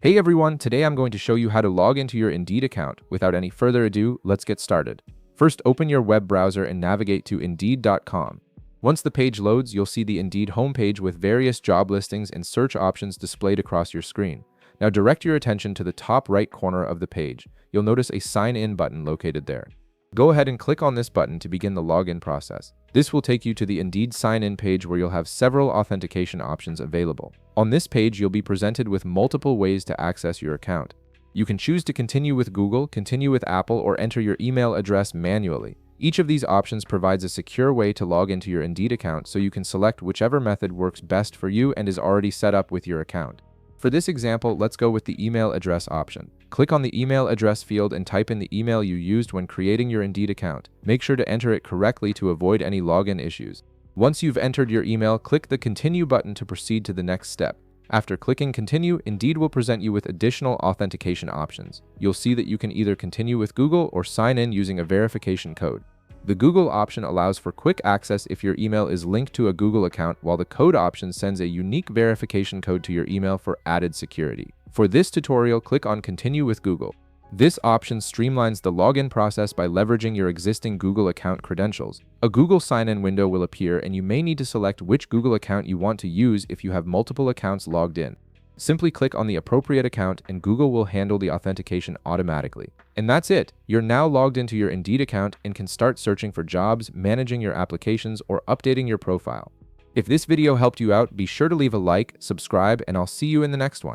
Hey everyone, today I'm going to show you how to log into your Indeed account. Without any further ado, let's get started. First, open your web browser and navigate to Indeed.com. Once the page loads, you'll see the Indeed homepage with various job listings and search options displayed across your screen. Now direct your attention to the top right corner of the page. You'll notice a sign in button located there. Go ahead and click on this button to begin the login process. This will take you to the Indeed sign-in page where you'll have several authentication options available. On this page, you'll be presented with multiple ways to access your account. You can choose to continue with Google, continue with Apple, or enter your email address manually. Each of these options provides a secure way to log into your Indeed account, so you can select whichever method works best for you and is already set up with your account. For this example, let's go with the email address option. Click on the email address field and type in the email you used when creating your Indeed account. Make sure to enter it correctly to avoid any login issues. Once you've entered your email, click the Continue button to proceed to the next step. After clicking Continue, Indeed will present you with additional authentication options. You'll see that you can either continue with Google or sign in using a verification code. The Google option allows for quick access if your email is linked to a Google account, while the code option sends a unique verification code to your email for added security. For this tutorial, click on Continue with Google. This option streamlines the login process by leveraging your existing Google account credentials. A Google sign-in window will appear, and you may need to select which Google account you want to use if you have multiple accounts logged in. Simply click on the appropriate account and Google will handle the authentication automatically. And that's it! You're now logged into your Indeed account and can start searching for jobs, managing your applications, or updating your profile. If this video helped you out, be sure to leave a like, subscribe, and I'll see you in the next one.